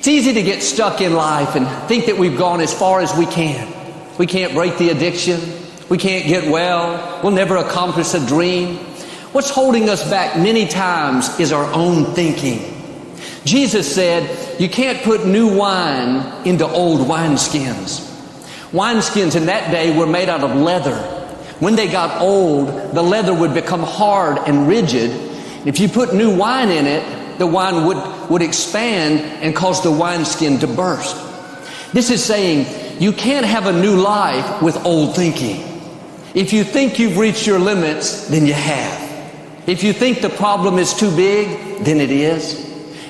It's easy to get stuck in life and think that we've gone as far as we can. We can't break the addiction. We can't get well. We'll never accomplish a dream. What's holding us back many times is our own thinking. Jesus said, you can't put new wine into old wineskins. Wineskins in that day were made out of leather. When they got old, the leather would become hard and rigid. If you put new wine in it, the wine would expand and cause the wineskin to burst. This is saying you can't have a new life with old thinking. If you think you've reached your limits, then you have. If you think the problem is too big, then it is.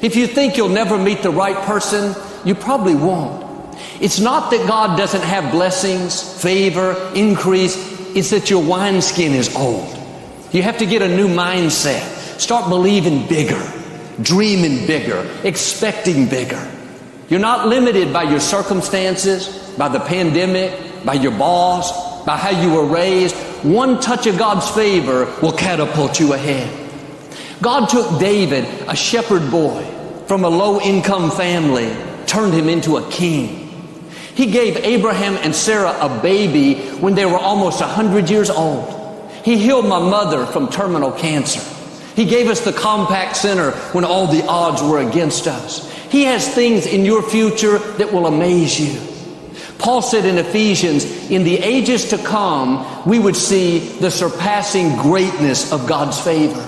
If you think you'll never meet the right person, you probably won't. It's not that God doesn't have blessings, favor, increase. It's that your wineskin is old. You have to get a new mindset. Start believing bigger, dreaming bigger, expecting bigger. You're not limited by your circumstances, by the pandemic, by your boss, by how you were raised. One touch of God's favor will catapult you ahead. God took David, a shepherd boy from a low-income family, turned him into a king. He gave Abraham and Sarah a baby when they were almost 100 years old. He healed my mother from terminal cancer. He gave us the Compact Center when all the odds were against us. He has things in your future that will amaze you. Paul said in Ephesians, in the ages to come, we would see the surpassing greatness of God's favor.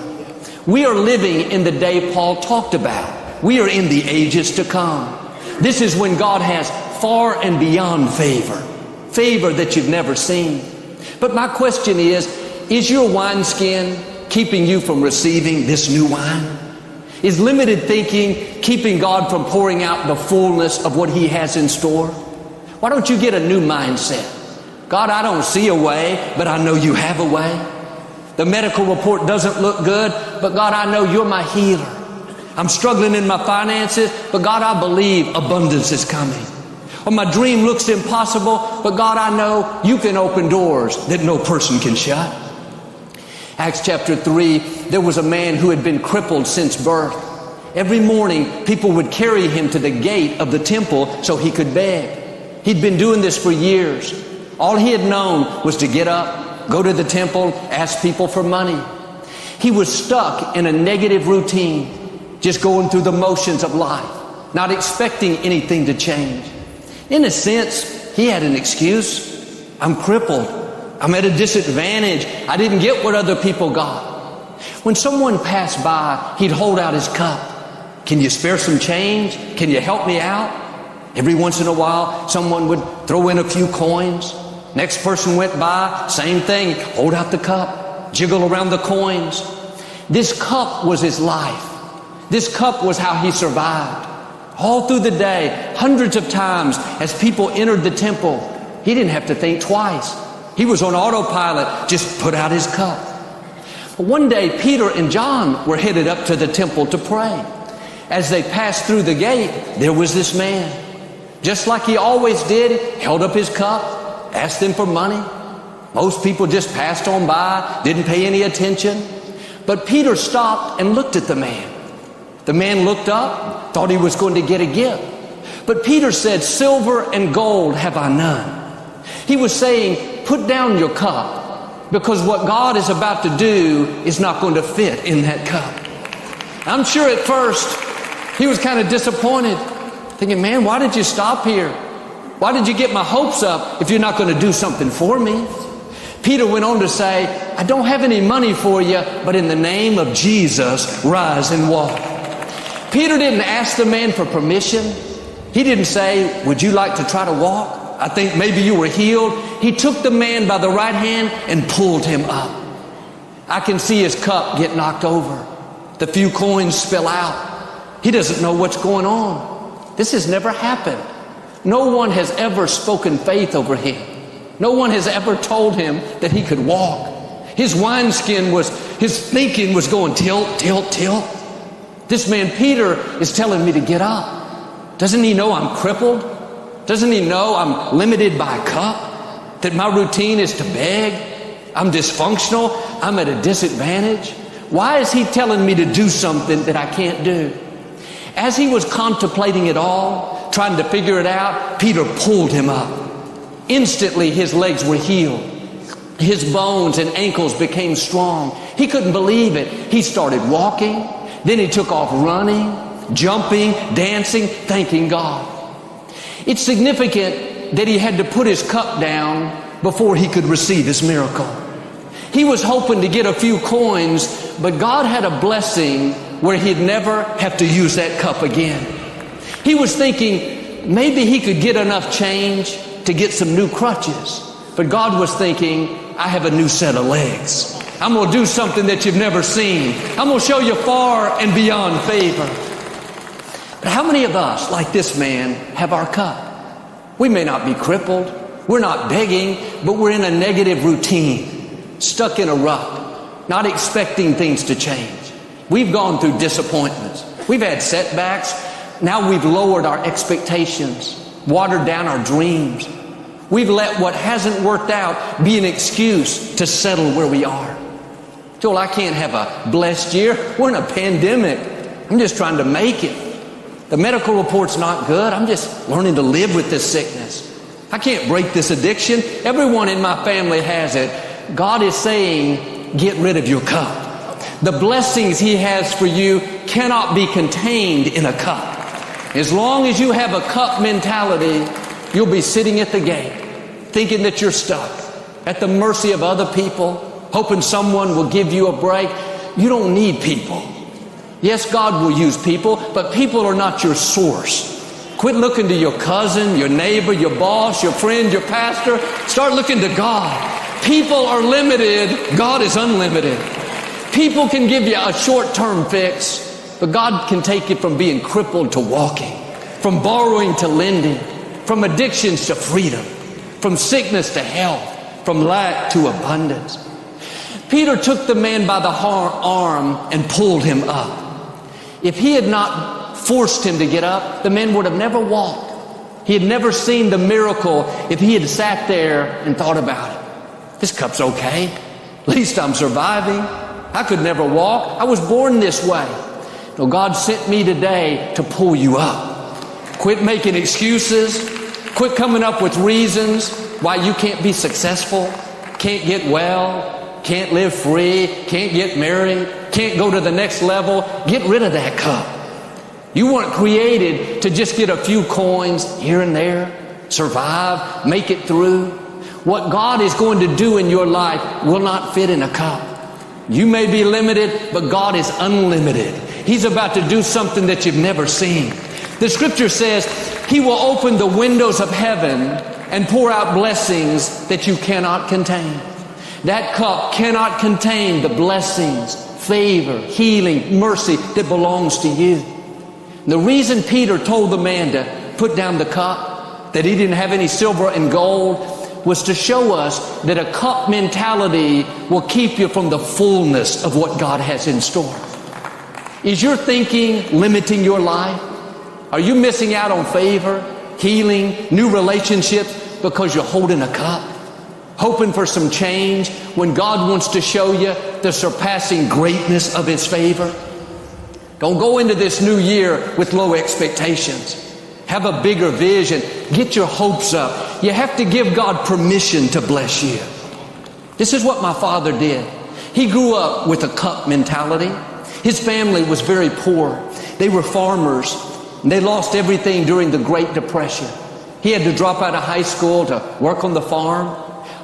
We are living in the day Paul talked about. We are in the ages to come. This is when God has far and beyond favor. Favor that you've never seen. But my question is your wineskin keeping you from receiving this new wine? Is limited thinking keeping God from pouring out the fullness of what He has in store? Why don't you get a new mindset? God, I don't see a way, but I know you have a way. The medical report doesn't look good, but God, I know you're my healer. I'm struggling in my finances, but God, I believe abundance is coming. Or my dream looks impossible, but God, I know you can open doors that no person can shut. Acts chapter 3, there was a man who had been crippled since birth. Every morning, people would carry him to the gate of the temple so he could beg. He'd been doing this for years. All he had known was to get up, go to the temple, ask people for money. He was stuck in a negative routine, just going through the motions of life, not expecting anything to change. In a sense, he had an excuse. I'm crippled. I'm at a disadvantage. I didn't get what other people got. When someone passed by, he'd hold out his cup. Can you spare some change? Can you help me out? Every once in a while, someone would throw in a few coins. Next person went by, same thing, hold out the cup, jiggle around the coins. This cup was his life. This cup was how he survived. All through the day, hundreds of times, as people entered the temple, he didn't have to think twice. He was on autopilot, just put out his cup. But one day, Peter and John were headed up to the temple to pray. As they passed through the gate, there was this man. Just like he always did, held up his cup, asked them for money. Most people just passed on by, didn't pay any attention. But Peter stopped and looked at the man. The man looked up, thought he was going to get a gift. But Peter said, silver and gold have I none. He was saying, put down your cup, because what God is about to do is not going to fit in that cup. I'm sure at first he was kind of disappointed, thinking, man, why did you stop here? Why did you get my hopes up if you're not going to do something for me? Peter went on to say, I don't have any money for you, but in the name of Jesus, rise and walk. Peter didn't ask the man for permission. He didn't say, would you like to try to walk? I think maybe you were healed. He took the man by the right hand and pulled him up. I can see his cup get knocked over. The few coins spill out. He doesn't know what's going on. This has never happened. No one has ever spoken faith over him. No one has ever told him that he could walk. His thinking was going tilt, tilt, tilt. This man Peter is telling me to get up. Doesn't he know I'm crippled? Doesn't he know I'm limited by a cup? That my routine is to beg? I'm dysfunctional? I'm at a disadvantage? Why is he telling me to do something that I can't do? As he was contemplating it all, trying to figure it out, Peter pulled him up. Instantly, his legs were healed. His bones and ankles became strong. He couldn't believe it. He started walking. Then he took off running, jumping, dancing, thanking God. It's significant that he had to put his cup down before he could receive his miracle. He was hoping to get a few coins, but God had a blessing where he'd never have to use that cup again. He was thinking maybe he could get enough change to get some new crutches. But God was thinking, I have a new set of legs. I'm going to do something that you've never seen. I'm going to show you far and beyond favor. But how many of us, like this man, have our cup? We may not be crippled. We're not begging, but we're in a negative routine, stuck in a rut, not expecting things to change. We've gone through disappointments. We've had setbacks. Now we've lowered our expectations, watered down our dreams. We've let what hasn't worked out be an excuse to settle where we are. Joel, I can't have a blessed year. We're in a pandemic. I'm just trying to make it. The medical report's not good. I'm just learning to live with this sickness. I can't break this addiction. Everyone in my family has it. God is saying, get rid of your cup. The blessings he has for you cannot be contained in a cup. As long as you have a cup mentality, you'll be sitting at the gate, thinking that you're stuck, at the mercy of other people, hoping someone will give you a break. You don't need people. Yes, God will use people, but people are not your source. Quit looking to your cousin, your neighbor, your boss, your friend, your pastor. Start looking to God. People are limited. God is unlimited. People can give you a short-term fix, but God can take you from being crippled to walking, from borrowing to lending, from addictions to freedom, from sickness to health, from lack to abundance. Peter took the man by the arm and pulled him up. If he had not forced him to get up, the man would have never walked. He had never seen the miracle if he had sat there and thought about it. This cup's okay. At least I'm surviving. I could never walk. I was born this way. No, God sent me today to pull you up. Quit making excuses. Quit coming up with reasons why you can't be successful, can't get well, can't live free, can't get married, can't go to the next level. Get rid of that cup. You weren't created to just get a few coins here and there, survive, make it through. What God is going to do in your life will not fit in a cup. You may be limited, but God is unlimited. He's about to do something that you've never seen. The scripture says he will open the windows of heaven and pour out blessings that you cannot contain. That cup cannot contain the blessings, favor, healing, mercy that belongs to you. The reason Peter told the man to put down the cup, that he didn't have any silver and gold, was to show us that a cup mentality will keep you from the fullness of what God has in store. Is your thinking limiting your life? Are you missing out on favor, healing, new relationships because you're holding a cup, hoping for some change when God wants to show you the surpassing greatness of his favor? Don't go into this new year with low expectations. Have a bigger vision. Get your hopes up. You have to give God permission to bless you. This is what my father did. He grew up with a cup mentality. His family was very poor. They were farmers. And they lost everything during the Great Depression. He had to drop out of high school to work on the farm.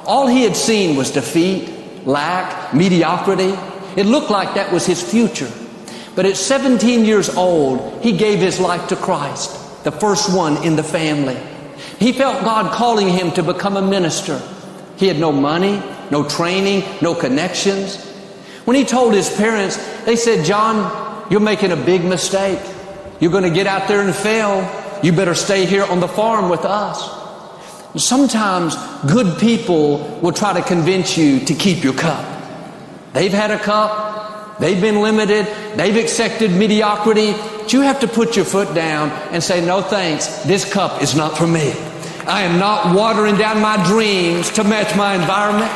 All he had seen was defeat, lack, mediocrity. It looked like that was his future. But at 17 years old, he gave his life to Christ, the first one in the family. He felt God calling him to become a minister. He had no money, no training, no connections. When he told his parents, they said, "John, you're making a big mistake. You're going to get out there and fail. You better stay here on the farm with us." Sometimes good people will try to convince you to keep your cup. They've had a cup. They've been limited. They've accepted mediocrity. But you have to put your foot down and say, "No thanks. This cup is not for me. I am not watering down my dreams to match my environment.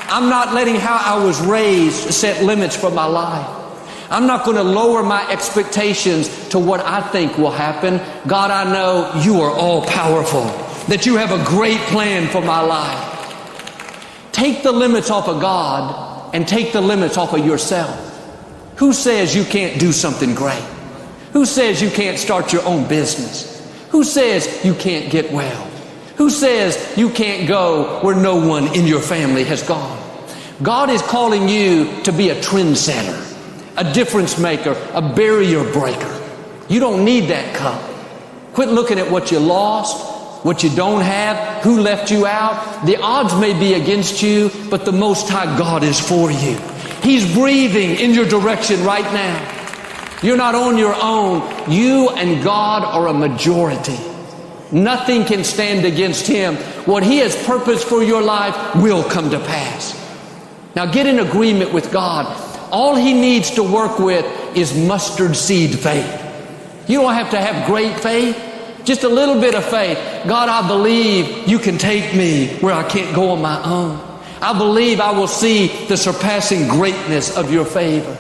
I'm not letting how I was raised set limits for my life. I'm not going to lower my expectations to what I think will happen. God, I know you are all powerful, that you have a great plan for my life. Take the limits off of God and take the limits off of yourself. Who says you can't do something great? Who says you can't start your own business? Who says you can't get well? Who says you can't go where no one in your family has gone? God is calling you to be a trendsetter, a difference maker, a barrier breaker. You don't need that cup. Quit looking at what you lost, what you don't have, who left you out. The odds may be against you, but the Most High God is for you. He's breathing in your direction right now. You're not on your own. You and God are a majority. Nothing can stand against Him. What He has purposed for your life will come to pass. Now get in agreement with God. All He needs to work with is mustard seed faith. You don't have to have great faith, just a little bit of faith. God, I believe you can take me where I can't go on my own. I believe I will see the surpassing greatness of your favor.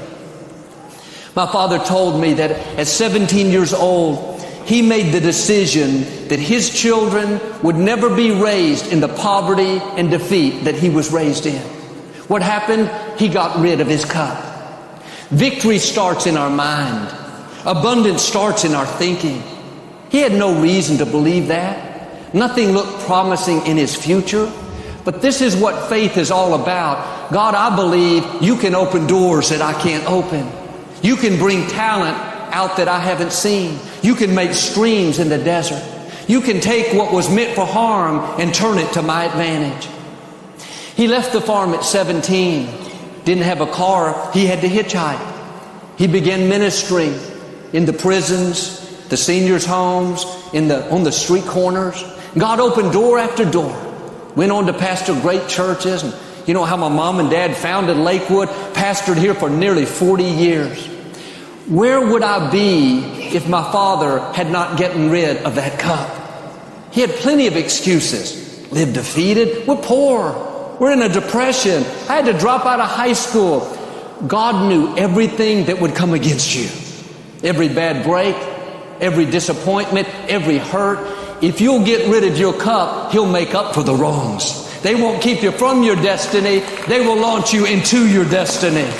My father told me that at 17 years old, he made the decision that his children would never be raised in the poverty and defeat that he was raised in. What happened? He got rid of his cup. Victory starts in our mind. Abundance starts in our thinking. He had no reason to believe that. Nothing looked promising in his future. But this is what faith is all about. God, I believe you can open doors that I can't open. You can bring talent out that I haven't seen. You can make streams in the desert. You can take what was meant for harm and turn it to my advantage. He left the farm at 17. Didn't have a car. He had to hitchhike. He began ministering in the prisons, the seniors' homes, on the street corners. God opened door after door. Went on to pastor great churches. And you know how my mom and dad founded Lakewood, pastored here for nearly 40 years. Where would I be if my father had not gotten rid of that cup? He had plenty of excuses. Live defeated. We're poor. We're in a depression. I had to drop out of high school. God knew everything that would come against you. Every bad break, every disappointment, every hurt. If you'll get rid of your cup, He'll make up for the wrongs. They won't keep you from your destiny. They will launch you into your destiny.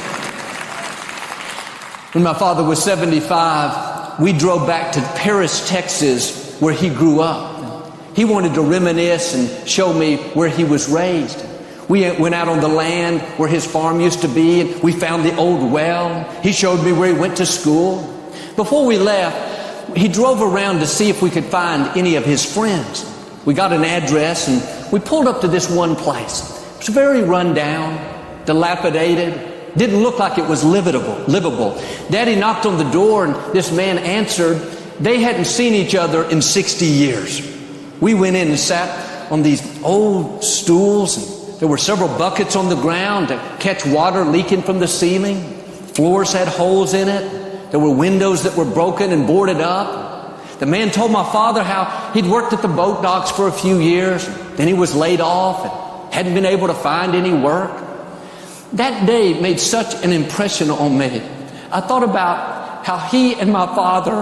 When my father was 75, we drove back to Paris, Texas, where he grew up. He wanted to reminisce and show me where he was raised. We went out on the land where his farm used to be, and we found the old well. He showed me where he went to school. Before we left, he drove around to see if we could find any of his friends. We got an address, and we pulled up to this one place. It was very run down, dilapidated. Didn't look like it was livable. Daddy knocked on the door, and this man answered. They hadn't seen each other in 60 years. We went in and sat on these old stools, and there were several buckets on the ground to catch water leaking from the ceiling. Floors had holes in it. There were windows that were broken and boarded up. The man told my father how he'd worked at the boat docks for a few years. Then he was laid off and hadn't been able to find any work. That day made such an impression on me. I thought about how he and my father,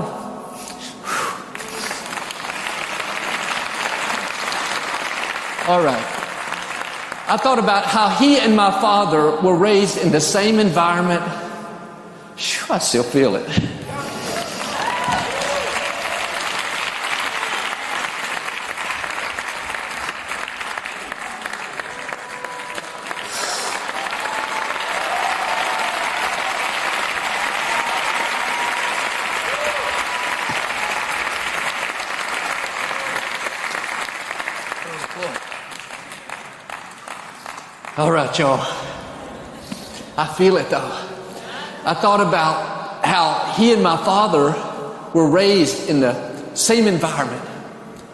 all right. I thought about how he and my father were raised in the same environment. I still feel it. All right, y'all. I feel it, though. I thought about how he and my father were raised in the same environment,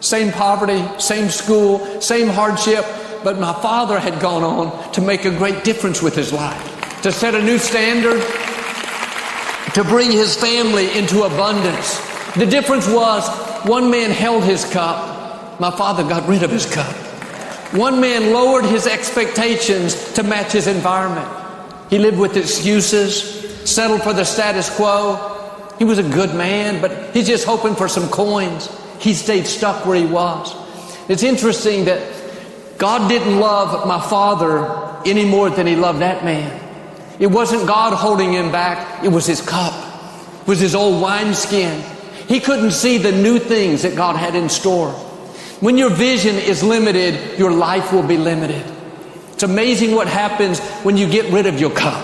same poverty, same school, same hardship, but my father had gone on to make a great difference with his life, to set a new standard, to bring his family into abundance. The difference was one man held his cup, my father got rid of his cup. One man lowered his expectations to match his environment. He lived with excuses, settle for the status quo. He was a good man, but he's just hoping for some coins. He stayed stuck where he was. It's interesting that God didn't love my father any more than he loved that man. It wasn't God holding him back. It was his cup. It was his old wineskin. He couldn't see the new things that God had in store. When your vision is limited, your life will be limited. It's amazing what happens when you get rid of your cup,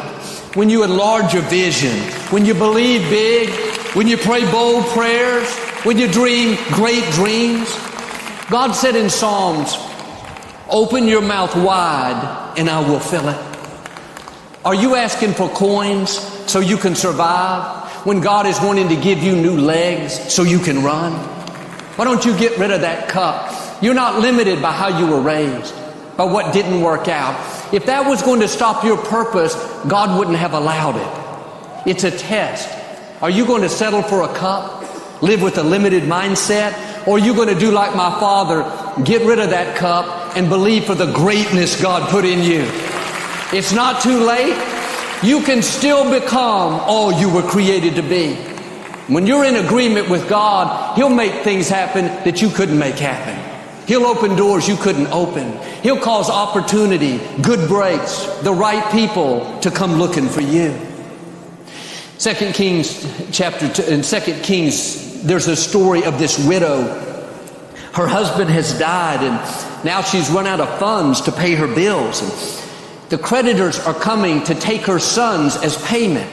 when you enlarge your vision, when you believe big, when you pray bold prayers, when you dream great dreams. God said in Psalms, open your mouth wide and I will fill it. Are you asking for coins so you can survive when God is wanting to give you new legs so you can run? Why don't you get rid of that cup? You're not limited by how you were raised, by what didn't work out. If that was going to stop your purpose, God wouldn't have allowed it. It's a test. Are you going to settle for a cup, live with a limited mindset, or are you going to do like my father, get rid of that cup and believe for the greatness God put in you? It's not too late. You can still become all you were created to be. When you're in agreement with God, He'll make things happen that you couldn't make happen. He'll open doors you couldn't open. He'll cause opportunity, good breaks, the right people to come looking for you. 2 Kings chapter 2, in 2 Kings, there's a story of this widow. Her husband has died and now she's run out of funds to pay her bills. And the creditors are coming to take her sons as payment.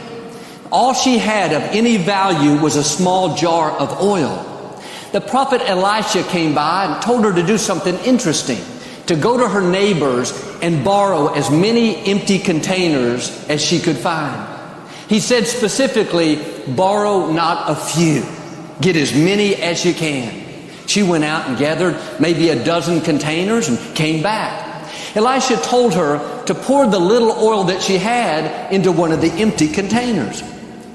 All she had of any value was a small jar of oil. The prophet Elisha came by and told her to do something interesting, to go to her neighbors and borrow as many empty containers as she could find. He said specifically, borrow not a few. Get as many as you can. She went out and gathered maybe a dozen containers and came back. Elisha told her to pour the little oil that she had into one of the empty containers.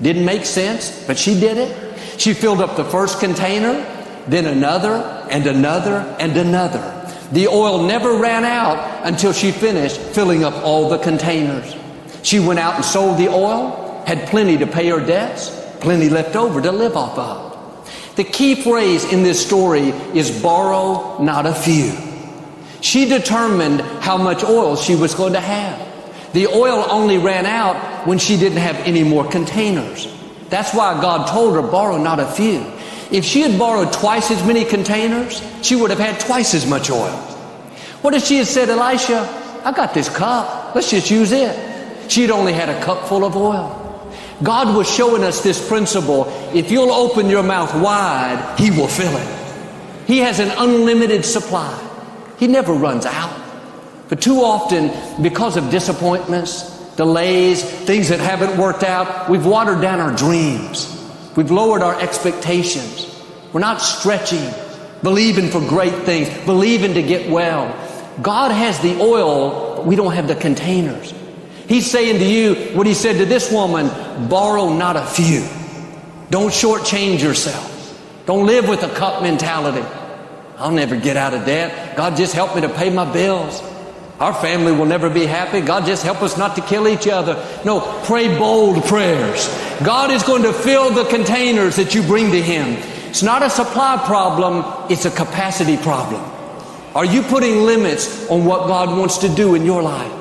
Didn't make sense, but she did it. She filled up the first container, then another and another and another. The oil never ran out until she finished filling up all the containers. She went out and sold the oil, had plenty to pay her debts, plenty left over to live off of. The key phrase in this story is borrow not a few. She determined how much oil she was going to have. The oil only ran out when she didn't have any more containers. That's why God told her, borrow not a few. If she had borrowed twice as many containers, she would have had twice as much oil. What if she had said, Elisha, I got this cup, let's just use it. She had only had a cup full of oil. God was showing us this principle. If you'll open your mouth wide, He will fill it. He has an unlimited supply. He never runs out. But too often, because of disappointments, delays, things that haven't worked out, we've watered down our dreams. We've lowered our expectations. We're not stretching, believing for great things, believing to get well. God has the oil, but we don't have the containers. He's saying to you what He said to this woman, borrow not a few. Don't shortchange yourself. Don't live with a cup mentality. I'll never get out of debt. God, just help me to pay my bills. Our family will never be happy. God, just help us not to kill each other. No, pray bold prayers. God is going to fill the containers that you bring to Him. It's not a supply problem, it's a capacity problem. Are you putting limits on what God wants to do in your life?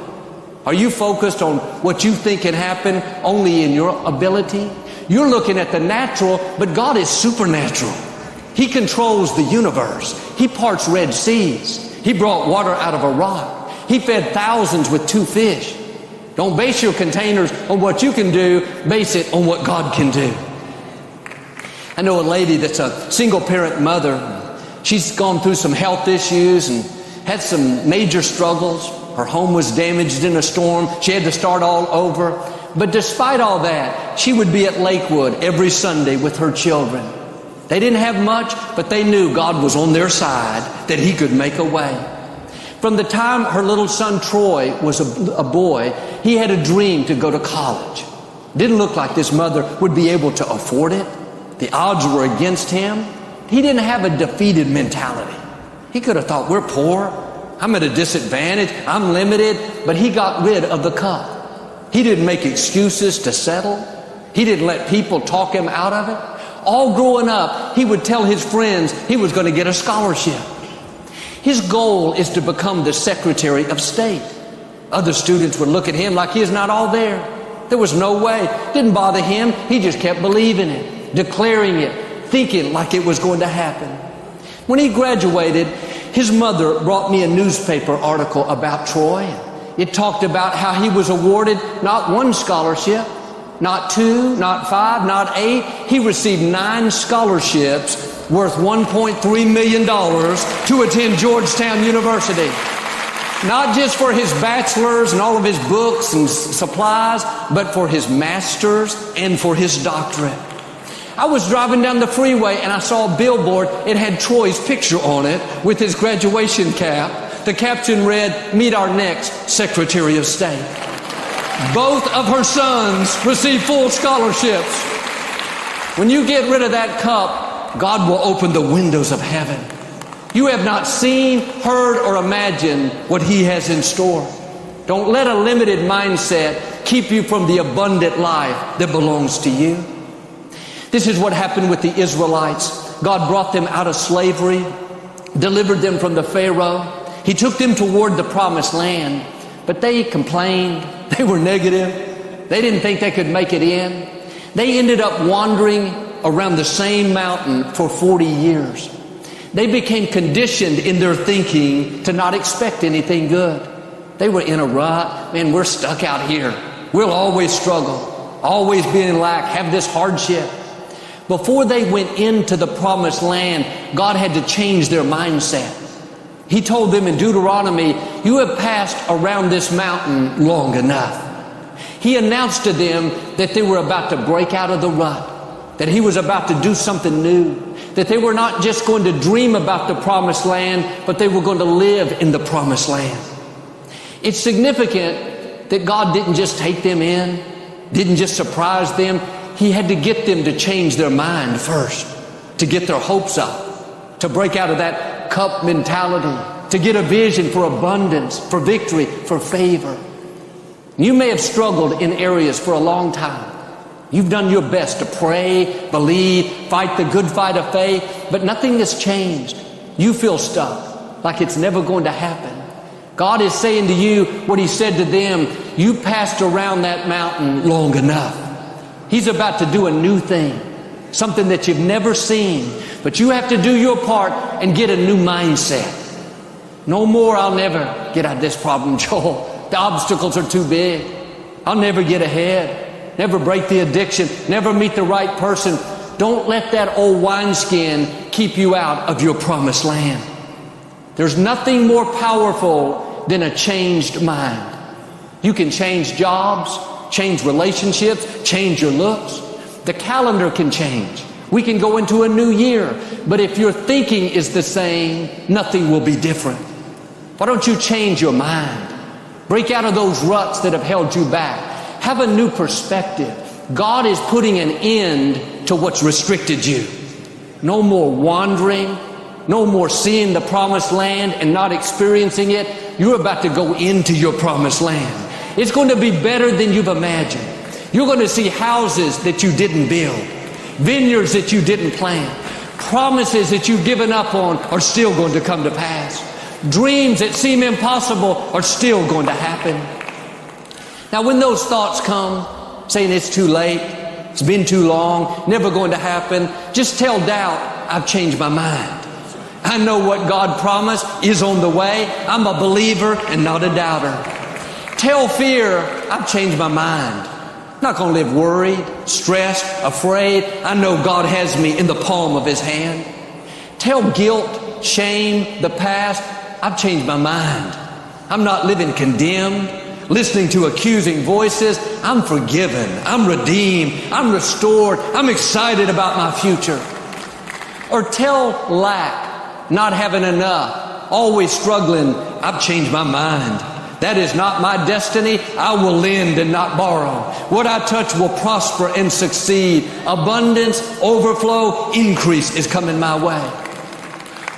Are you focused on what you think can happen only in your ability? You're looking at the natural, but God is supernatural. He controls the universe. He parts Red Seas. He brought water out of a rock. He fed thousands with 2 fish. Don't base your containers on what you can do. Base it on what God can do. I know a lady that's a single parent mother. She's gone through some health issues and had some major struggles. Her home was damaged in a storm. She had to start all over. But despite all that, she would be at Lakewood every Sunday with her children. They didn't have much, but they knew God was on their side, that He could make a way. From the time her little son Troy was a boy, he had a dream to go to college. Didn't look like this mother would be able to afford it. The odds were against him. He didn't have a defeated mentality. He could have thought, we're poor, I'm at a disadvantage, I'm limited, but he got rid of the cup. He didn't make excuses to settle. He didn't let people talk him out of it. All growing up, he would tell his friends he was going to get a scholarship. His goal is to become the Secretary of State. Other students would look at him like he is not all there. There was no way. Didn't bother him. He just kept believing it, declaring it, thinking like it was going to happen. When he graduated, his mother brought me a newspaper article about Troy. It talked about how he was awarded not one scholarship, not 2, not 5, not 8. He received 9 scholarships worth $1.3 million to attend Georgetown University. Not just for his bachelor's and all of his books and supplies, but for his master's and for his doctorate. I was driving down the freeway and I saw a billboard. It had Troy's picture on it with his graduation cap. The caption read, "Meet our next Secretary of State." Both of her sons received full scholarships. When you get rid of that cup, God will open the windows of heaven. You have not seen, heard, or imagined what He has in store. Don't let a limited mindset keep you from the abundant life that belongs to you. This is what happened with the Israelites. God brought them out of slavery, delivered them from the Pharaoh. He took them toward the promised land, but they complained. They were negative. They didn't think they could make it in. They ended up wandering around the same mountain for 40 years. They became conditioned in their thinking to not expect anything good. They were in a rut. Man, we're stuck out here. We'll always struggle, always be in lack, have this hardship. Before they went into the promised land, God had to change their mindset. He told them in Deuteronomy, "You have passed around this mountain long enough." He announced to them that they were about to break out of the rut, that He was about to do something new, that they were not just going to dream about the promised land, but they were going to live in the promised land. It's significant that God didn't just take them in, didn't just surprise them. He had to get them to change their mind first, to get their hopes up, to break out of that cup mentality, to get a vision for abundance, for victory, for favor. You may have struggled in areas for a long time. You've done your best to pray, believe, fight the good fight of faith, but nothing has changed. You feel stuck, like it's never going to happen. God is saying to you what He said to them: you passed around that mountain long enough. He's about to do a new thing, something that you've never seen, but you have to do your part and get a new mindset. No more, "I'll never get out of this problem, Joel. The obstacles are too big. I'll never get ahead. Never break the addiction. Never meet the right person." Don't let that old wineskin keep you out of your promised land. There's nothing more powerful than a changed mind. You can change jobs, change relationships, change your looks. The calendar can change. We can go into a new year. But if your thinking is the same, nothing will be different. Why don't you change your mind? Break out of those ruts that have held you back. Have a new perspective. God is putting an end to what's restricted you. No more wandering. No more seeing the promised land and not experiencing it. You're about to go into your promised land. It's going to be better than you've imagined. You're going to see houses that you didn't build, vineyards that you didn't plant, promises that you've given up on are still going to come to pass. Dreams that seem impossible are still going to happen. Now, when those thoughts come, saying it's too late, it's been too long, never going to happen, just tell doubt, "I've changed my mind. I know what God promised is on the way. I'm a believer and not a doubter." Tell fear, "I've changed my mind. I'm not going to live worried, stressed, afraid. I know God has me in the palm of His hand." Tell guilt, shame, the past, "I've changed my mind. I'm not living condemned, listening to accusing voices. I'm forgiven. I'm redeemed. I'm restored. I'm excited about my future." Or tell lack, not having enough, always struggling, "I've changed my mind. That is not my destiny. I will lend and not borrow. What I touch will prosper and succeed. Abundance, overflow, increase is coming my way."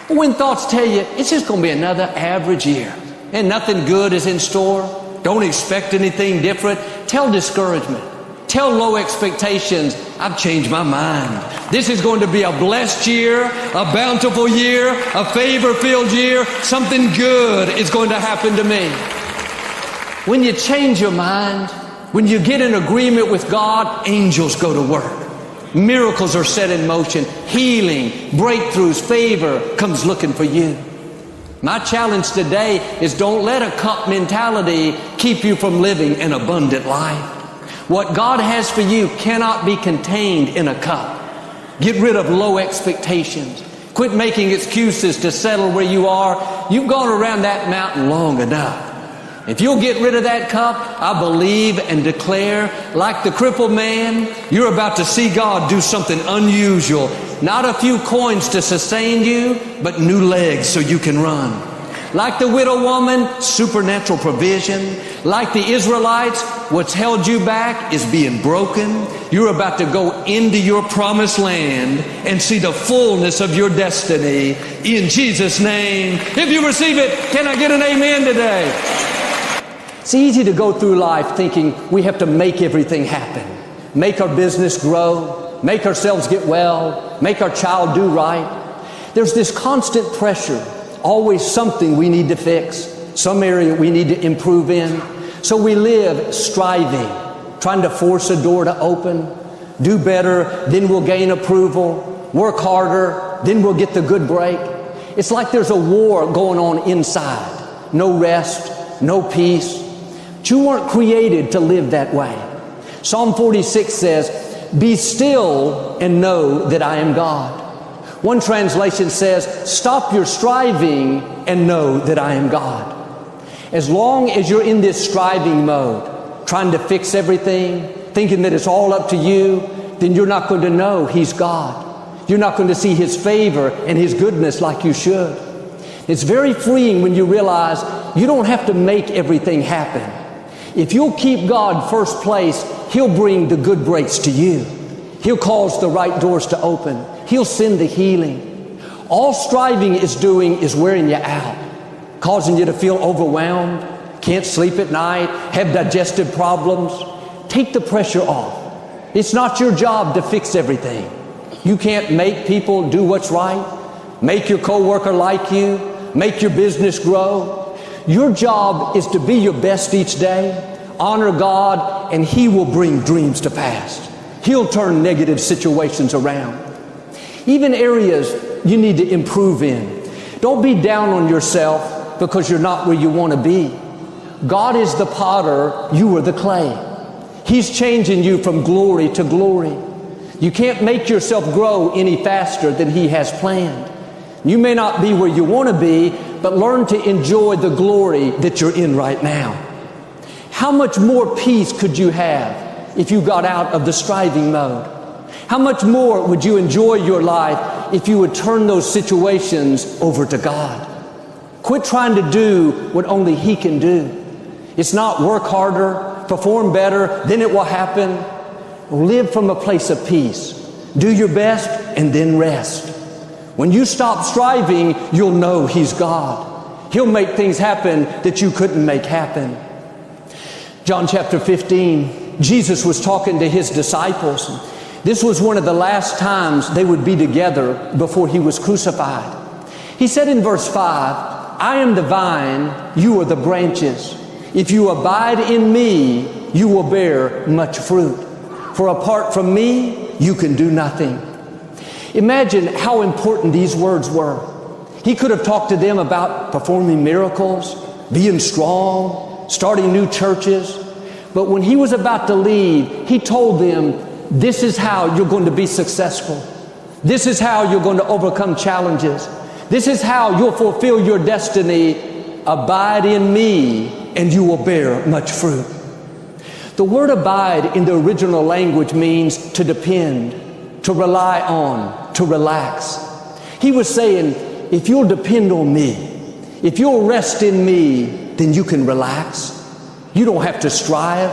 When thoughts tell you it's just going to be another average year and nothing good is in store, don't expect anything different, tell discouragement, Tell low expectations, I've changed my mind. This is going to be a blessed year, a bountiful year, a favor-filled year. Something good is going to happen to me. When you change your mind, when you get in agreement with God, angels go to work. Miracles are set in motion. Healing, breakthroughs, favor comes looking for you. My challenge today is don't let a cup mentality keep you from living an abundant life. What God has for you cannot be contained in a cup. Get rid of low expectations. Quit making excuses to settle where you are. You've gone around that mountain long enough. If you'll get rid of that cup, I believe and declare, like the crippled man, you're about to see God do something unusual. Not a few coins to sustain you, but new legs so you can run. Like the widow woman, supernatural provision. Like the Israelites, what's held you back is being broken. You're about to go into your promised land and see the fullness of your destiny in Jesus' name. If you receive it, can I get an amen today? It's easy to go through life thinking we have to make everything happen. Make our business grow, make ourselves get well, make our child do right. There's this constant pressure, always something we need to fix, some area we need to improve in. So we live striving, trying to force a door to open, do better, then we'll gain approval, work harder, then we'll get the good break. It's like there's a war going on inside. No rest, no peace. But you weren't created to live that way. Psalm 46 says, "Be still and know that I am God." One translation says, "Stop your striving and know that I am God." As long as you're in this striving mode, trying to fix everything, thinking that it's all up to you, then you're not going to know He's God. You're not going to see His favor and His goodness like you should. It's very freeing when you realize you don't have to make everything happen. If you'll keep God first place, He'll bring the good breaks to you. He'll cause the right doors to open. He'll send the healing. All striving is doing is wearing you out, causing you to feel overwhelmed, can't sleep at night, have digestive problems. Take the pressure off. It's not your job to fix everything. You can't make people do what's right, make your coworker like you, make your business grow. Your job is to be your best each day, honor God, and He will bring dreams to pass. He'll turn negative situations around. Even areas you need to improve in. Don't be down on yourself because you're not where you want to be. God is the potter, you are the clay. He's changing you from glory to glory. You can't make yourself grow any faster than He has planned. You may not be where you want to be, but learn to enjoy the glory that you're in right now. How much more peace could you have if you got out of the striving mode? How much more would you enjoy your life if you would turn those situations over to God? Quit trying to do what only He can do. It's not work harder, perform better, then it will happen. Live from a place of peace. Do your best and then rest. When you stop striving, you'll know He's God. He'll make things happen that you couldn't make happen. John chapter 15, Jesus was talking to His disciples. This was one of the last times they would be together before He was crucified. He said in verse 5, "I am the vine, you are the branches. If you abide in me, you will bear much fruit. For apart from me, you can do nothing." Imagine how important these words were. He could have talked to them about performing miracles, being strong, starting new churches. But when He was about to leave, He told them, this is how you're going to be successful. This is how you're going to overcome challenges. This is how you'll fulfill your destiny. Abide in me and you will bear much fruit. The word abide in the original language means to depend, to rely on, to relax. He was saying, if you'll depend on me, if you'll rest in me, then you can relax. You don't have to strive.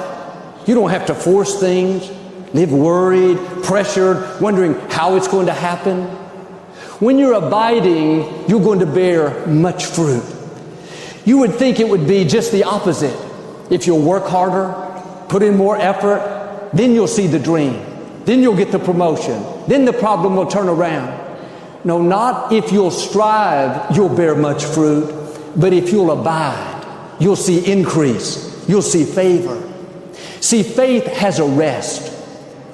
You don't have to force things, live worried, pressured, wondering how it's going to happen. When you're abiding, you're going to bear much fruit. You would think it would be just the opposite. If you'll work harder, put in more effort, then you'll see the dream. Then you'll get the promotion. Then the problem will turn around. No, not if you'll strive, you'll bear much fruit. But if you'll abide, you'll see increase. You'll see favor. See, faith has a rest.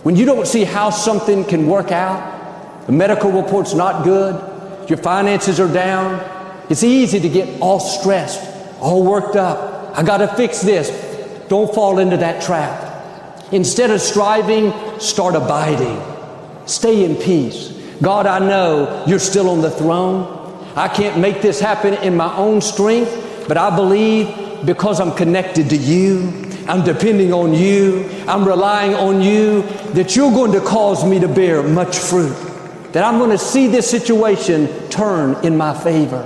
When you don't see how something can work out, the medical report's not good, your finances are down, it's easy to get all stressed, all worked up. I got to fix this. Don't fall into that trap. Instead of striving, start abiding. Stay in peace. God, I know you're still on the throne. I can't make this happen in my own strength, but I believe because I'm connected to you, I'm depending on you, I'm relying on you, that you're going to cause me to bear much fruit, that I'm going to see this situation turn in my favor.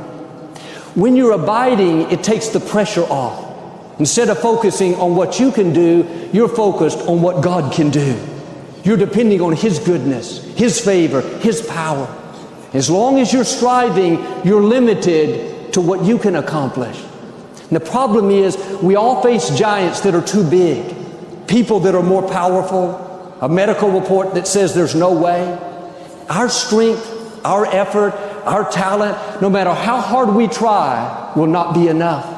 When you're abiding, it takes the pressure off. Instead of focusing on what you can do, you're focused on what God can do. You're depending on His goodness, His favor, His power. As long as you're striving, you're limited to what you can accomplish. And the problem is, we all face giants that are too big. People that are more powerful, a medical report that says there's no way. Our strength, our effort, our talent, no matter how hard we try, will not be enough.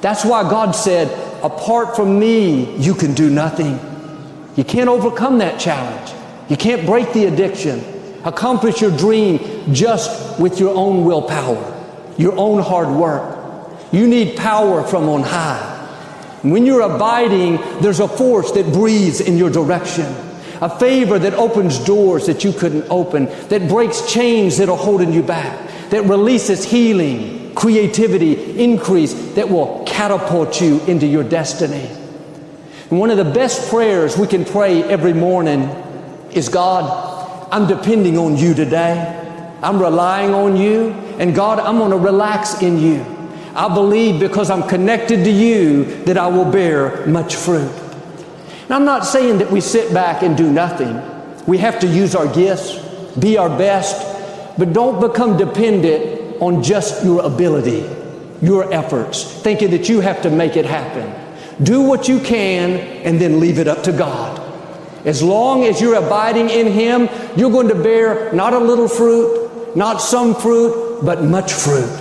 That's why God said, apart from me, you can do nothing. You can't overcome that challenge. You can't break the addiction, accomplish your dream just with your own willpower, your own hard work. You need power from on high. When you're abiding, there's a force that breathes in your direction, a favor that opens doors that you couldn't open, that breaks chains that are holding you back, that releases healing, creativity, increase, that will catapult you into your destiny. And one of the best prayers we can pray every morning is, God, I'm depending on you today. I'm relying on you. And God, I'm going to relax in you. I believe because I'm connected to you that I will bear much fruit. And I'm not saying that we sit back and do nothing. We have to use our gifts, be our best, but don't become dependent on just your ability, your efforts, thinking that you have to make it happen. Do what you can and then leave it up to God. As long as you're abiding in Him, you're going to bear not a little fruit, not some fruit, but much fruit.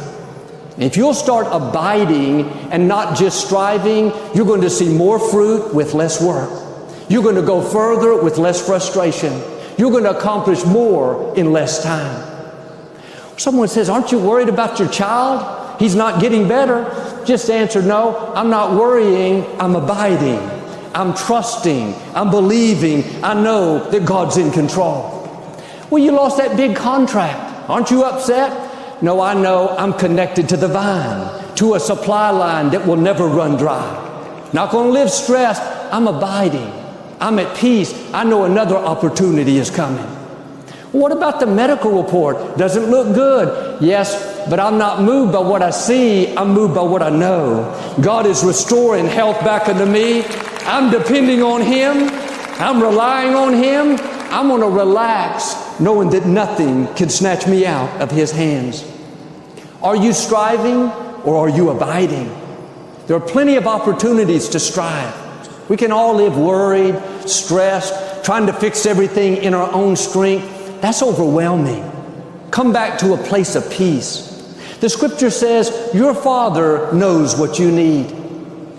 If you'll start abiding and not just striving, you're going to see more fruit with less work. You're going to go further with less frustration. You're going to accomplish more in less time. Someone says, aren't you worried about your child? He's not getting better. Just answer, no, I'm not worrying, I'm abiding. I'm trusting, I'm believing, I know that God's in control. Well, you lost that big contract. Aren't you upset? No, I know I'm connected to the vine, to a supply line that will never run dry. Not going to live stressed. I'm abiding. I'm at peace. I know another opportunity is coming. What about the medical report? Doesn't look good. Yes, but I'm not moved by what I see. I'm moved by what I know. God is restoring health back unto me. I'm depending on Him. I'm relying on Him. I'm going to relax knowing that nothing can snatch me out of His hands. Are you striving or are you abiding? There are plenty of opportunities to strive. We can all live worried, stressed, trying to fix everything in our own strength. That's overwhelming. Come back to a place of peace. The scripture says your Father knows what you need.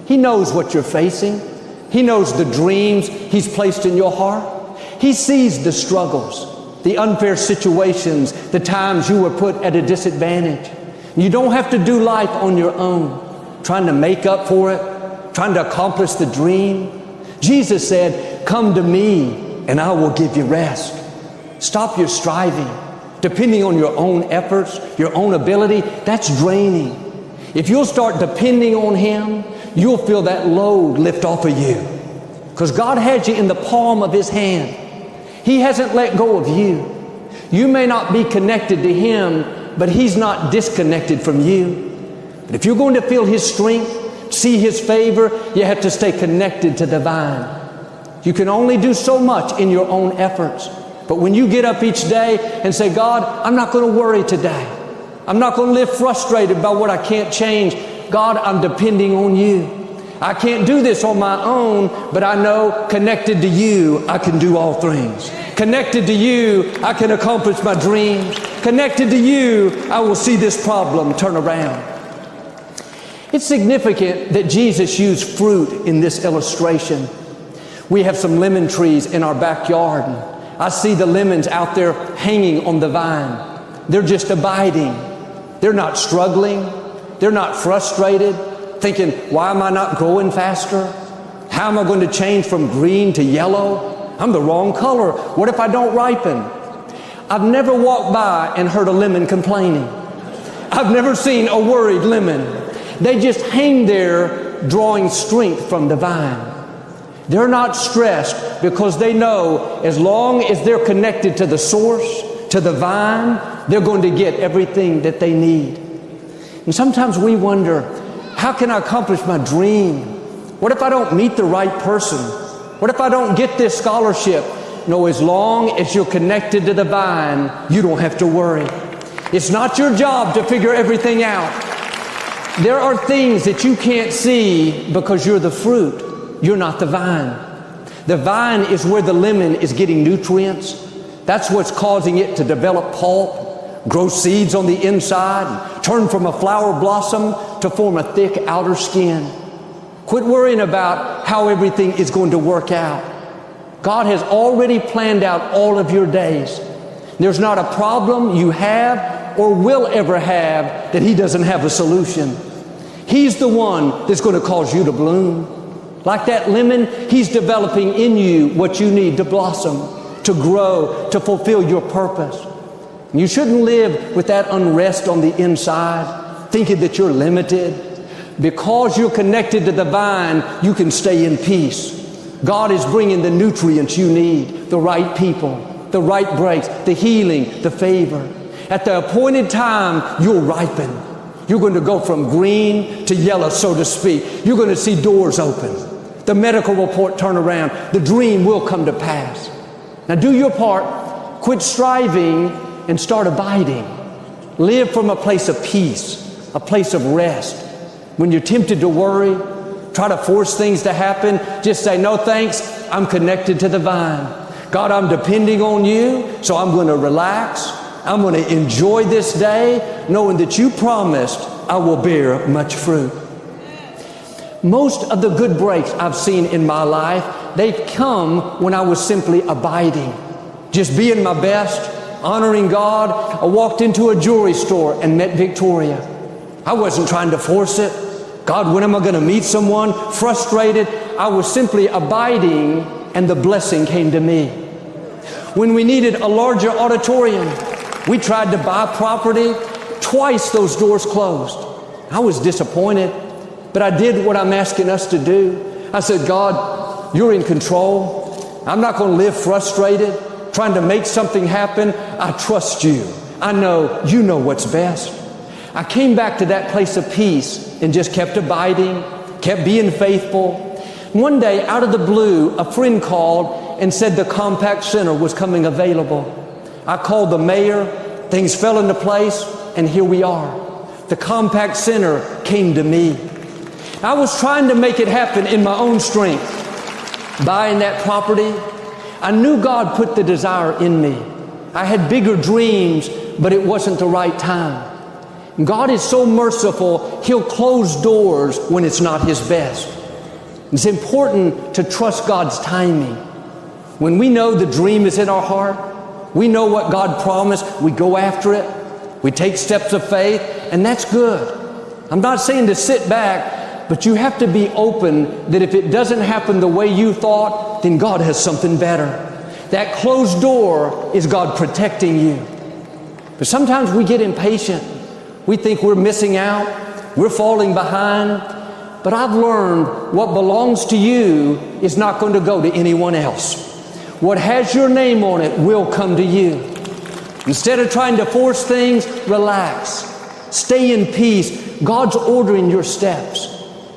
He knows what you're facing. He knows the dreams He's placed in your heart. He sees the struggles, the unfair situations, the times you were put at a disadvantage. You don't have to do life on your own, trying to make up for it, trying to accomplish the dream. Jesus said, come to me and I will give you rest. Stop your striving, depending on your own efforts, your own ability. That's draining. If you'll start depending on Him, you'll feel that load lift off of you. Because God has you in the palm of His hand. He hasn't let go of you. You may not be connected to Him, but He's not disconnected from you. But if you're going to feel His strength, see His favor, you have to stay connected to the vine. You can only do so much in your own efforts. But when you get up each day and say, God, I'm not going to worry today. I'm not going to live frustrated by what I can't change. God, I'm depending on you. I can't do this on my own, but I know connected to you, I can do all things. Connected to you, I can accomplish my dreams. Connected to you, I will see this problem turn around. It's significant that Jesus used fruit in this illustration. We have some lemon trees in our backyard. I see the lemons out there hanging on the vine. They're just abiding. They're not struggling. They're not frustrated, thinking, why am I not growing faster? How am I going to change from green to yellow? I'm the wrong color. What if I don't ripen? I've never walked by and heard a lemon complaining. I've never seen a worried lemon. They just hang there drawing strength from the vine. They're not stressed because they know as long as they're connected to the source, to the vine, they're going to get everything that they need. And sometimes we wonder, how can I accomplish my dream? What if I don't meet the right person? What if I don't get this scholarship? No, as long as you're connected to the vine, you don't have to worry. It's not your job to figure everything out. There are things that you can't see because you're the fruit. You're not the vine. The vine is where the lemon is getting nutrients. That's what's causing it to develop pulp, grow seeds on the inside, and turn from a flower blossom to form a thick outer skin. Quit worrying about how everything is going to work out. God has already planned out all of your days. There's not a problem you have or will ever have that He doesn't have a solution. He's the one that's going to cause you to bloom. Like that lemon, He's developing in you what you need to blossom, to grow, to fulfill your purpose. You shouldn't live with that unrest on the inside, thinking that you're limited. Because you're connected to the vine, you can stay in peace. God is bringing the nutrients you need, the right people, the right breaks, the healing, the favor. At the appointed time, you'll ripen. You're going to go from green to yellow, so to speak. You're going to see doors open. The medical report turn around. The dream will come to pass. Now do your part. Quit striving and start abiding. Live from a place of peace, a place of rest. When you're tempted to worry, try to force things to happen, just say, no thanks, I'm connected to the vine. God, I'm depending on you, so I'm going to relax. I'm going to enjoy this day, knowing that you promised I will bear much fruit. Most of the good breaks I've seen in my life, they've come when I was simply abiding, just being my best, honoring God. I walked into a jewelry store and met Victoria. I wasn't trying to force it. God, when am I going to meet someone? Frustrated. I was simply abiding, and the blessing came to me. When we needed a larger auditorium, we tried to buy property. Twice those doors closed. I was disappointed, but I did what I'm asking us to do. I said, God, you're in control. I'm not going to live frustrated, trying to make something happen. I trust you. I know you know what's best. I came back to that place of peace and just kept abiding, kept being faithful. One day, out of the blue, a friend called and said the Compact Center was coming available. I called the mayor, things fell into place, and here we are. The Compact Center came to me. I was trying to make it happen in my own strength. Buying that property, I knew God put the desire in me. I had bigger dreams, but it wasn't the right time. God is so merciful, He'll close doors when it's not His best. It's important to trust God's timing. When we know the dream is in our heart, we know what God promised, we go after it, we take steps of faith, and that's good. I'm not saying to sit back, but you have to be open that if it doesn't happen the way you thought, then God has something better. That closed door is God protecting you. But sometimes we get impatient. We think we're missing out, we're falling behind, but I've learned what belongs to you is not going to go to anyone else. What has your name on it will come to you. Instead of trying to force things, relax. Stay in peace. God's ordering your steps.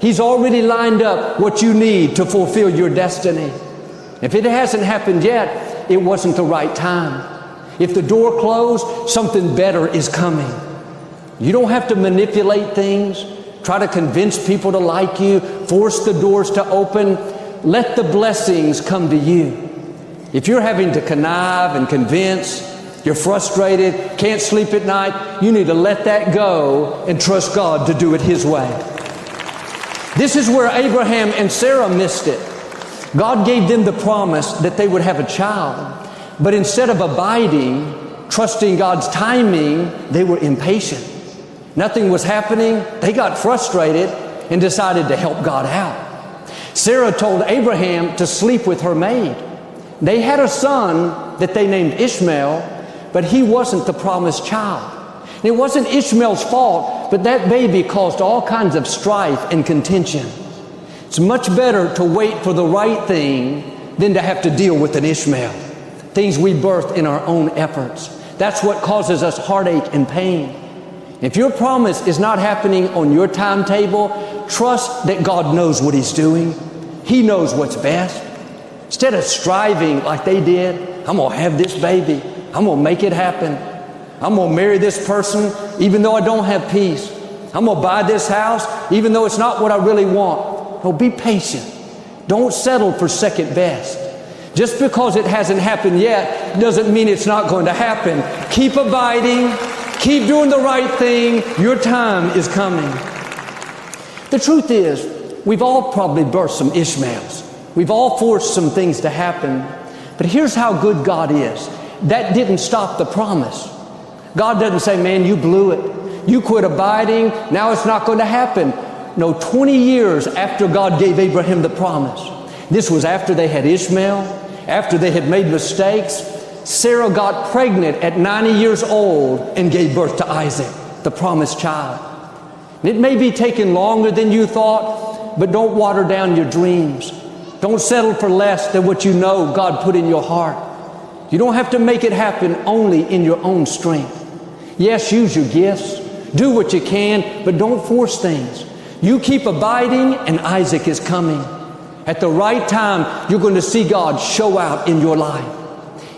He's already lined up what you need to fulfill your destiny. If it hasn't happened yet, it wasn't the right time. If the door closed, something better is coming. You don't have to manipulate things. try to convince people to like you, force the doors to open. Let the blessings come to you. If you're having to connive and convince, you're frustrated, can't sleep at night, you need to let that go and trust God to do it His way. This is where Abraham and Sarah missed it. God gave them the promise that they would have a child, but instead of abiding, trusting God's timing, they were impatient. Nothing was happening. They got frustrated and decided to help God out. Sarah told Abraham to sleep with her maid. They had a son that they named Ishmael, but he wasn't the promised child. And it wasn't Ishmael's fault, but that baby caused all kinds of strife and contention. It's much better to wait for the right thing than to have to deal with an Ishmael. Things we birth in our own efforts. That's what causes us heartache and pain. If your promise is not happening on your timetable, trust that God knows what He's doing. He knows what's best. Instead of striving like they did, I'm going to have this baby. I'm going to make it happen. I'm going to marry this person even though I don't have peace. I'm going to buy this house even though it's not what I really want. No, be patient. Don't settle for second best. Just because it hasn't happened yet doesn't mean it's not going to happen. Keep abiding. Keep doing the right thing. Your time is coming. The truth is, we've all probably birthed some Ishmaels. We've all forced some things to happen. But here's how good God is. That didn't stop the promise. God doesn't say, man, you blew it. You quit abiding. Now it's not going to happen. No, 20 years after God gave Abraham the promise. This was after they had Ishmael, after they had made mistakes. Sarah got pregnant at 90 years old and gave birth to Isaac, the promised child. And it may be taking longer than you thought, but don't water down your dreams. Don't settle for less than what you know God put in your heart. You don't have to make it happen only in your own strength. Yes, use your gifts. Do what you can, but don't force things. You keep abiding and Isaac is coming. At the right time, you're going to see God show out in your life.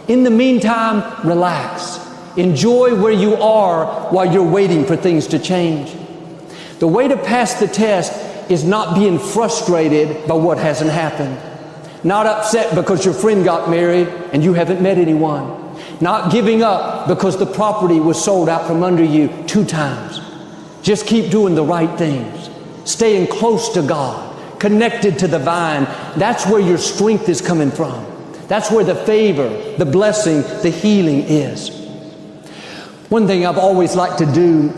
In the meantime, relax. Enjoy where you are while you're waiting for things to change. The way to pass the test is not being frustrated by what hasn't happened. Not upset because your friend got married and you haven't met anyone. Not giving up because the property was sold out from under you 2 times. Just keep doing the right things. Staying close to God, connected to the vine. That's where your strength is coming from. That's where the favor, the blessing, the healing is. One thing I've always liked to do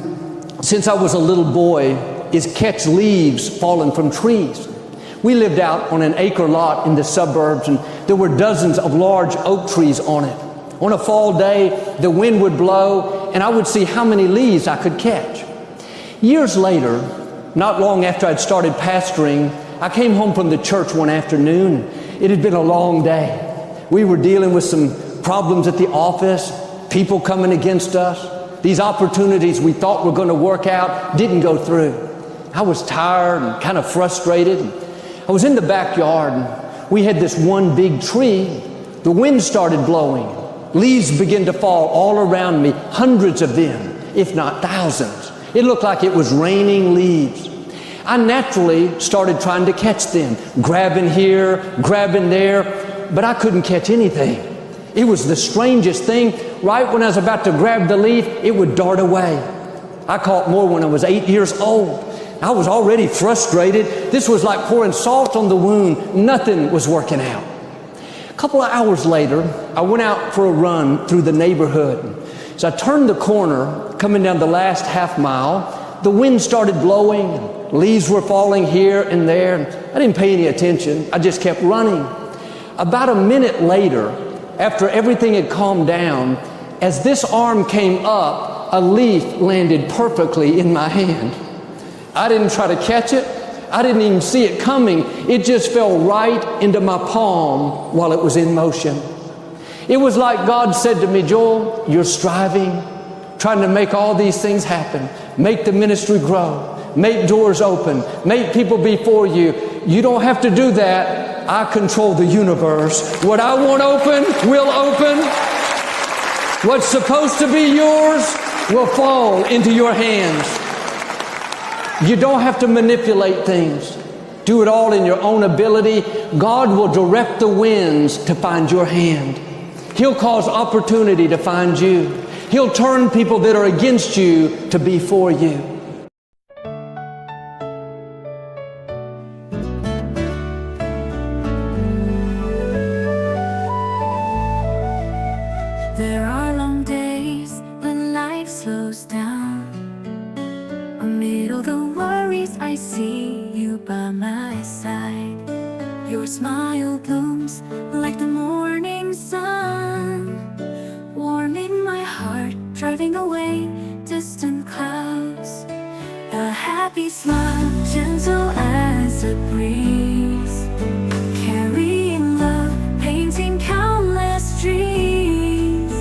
since I was a little boy is catch leaves falling from trees. We lived out on an acre lot in the suburbs, and there were dozens of large oak trees on it. On a fall day, the wind would blow, and I would see how many leaves I could catch. Years later, not long after I'd started pastoring, I came home from the church one afternoon. It had been a long day. We were dealing with some problems at the office, people coming against us. These opportunities we thought were going to work out didn't go through. I was tired and kind of frustrated. I was in the backyard, and we had this one big tree. The wind started blowing. Leaves began to fall all around me, hundreds of them, if not thousands. It looked like it was raining leaves. I naturally started trying to catch them, grabbing here, grabbing there, but I couldn't catch anything. It was the strangest thing. Right when I was about to grab the leaf, it would dart away. I caught more when I was 8 years old. I was already frustrated. This was like pouring salt on the wound. Nothing was working out. A couple of hours later, I went out for a run through the neighborhood. As I turned the corner, coming down the last half mile, the wind started blowing. Leaves were falling here and there. I didn't pay any attention. I just kept running. About a minute later, after everything had calmed down, as this arm came up, a leaf landed perfectly in my hand. I didn't try to catch it. I didn't even see it coming. It just fell right into my palm while it was in motion. It was like God said to me, Joel, you're striving, trying to make all these things happen, make the ministry grow, make doors open, make people before you. You don't have to do that. I control the universe. What I want open will open. What's supposed to be yours will fall into your hands. You don't have to manipulate things. Do it all in your own ability. God will direct the winds to find your hand. He'll cause opportunity to find you. He'll turn people that are against you to be for you. There are long days when life slows down. Amid all the worries, I see you by my side. Your smile blooms like the morning sun, warming my heart, driving away distant clouds. A happy smile, gentle as a breeze, carrying love, painting countless dreams.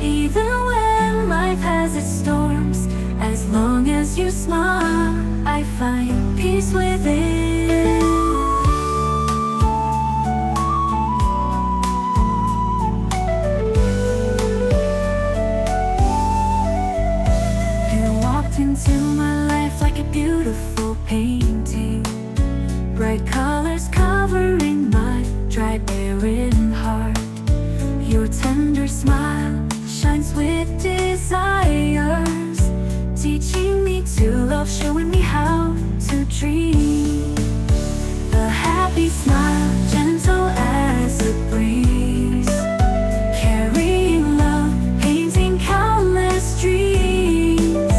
Even when life has its storms, as long as you smile, I find peace within. You walked into my life like a beautiful painting, bright colors covering my dry, barren heart. Your tender smile shines with desires, teaching me to love, showing me how to dream. A happy smile, gentle as a breeze, carrying love, painting countless dreams.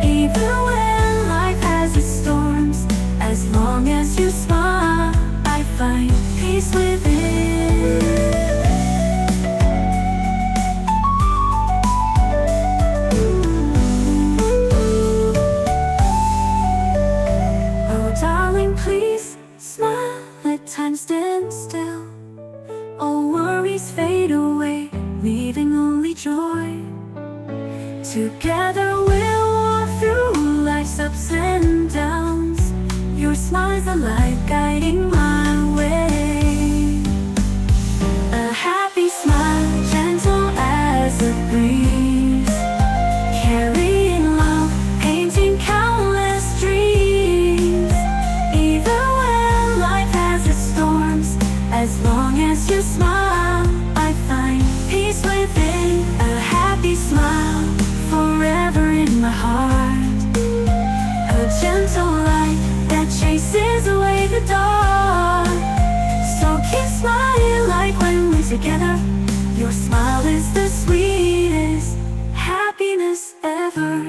Even when life has its storms, as long as you smile, I find peace within. Please smile, let time stand still. All worries fade away, leaving only joy. Together we'll walk through life's ups and downs. Your smile's the light guiding my way. A happy smile, gentle as a breeze, carrying love, painting countless dreams. As long as you smile, I find peace within. A happy smile, forever in my heart. A gentle light that chases away the dark. So keep smiling like when we're together. Your smile is the sweetest happiness ever.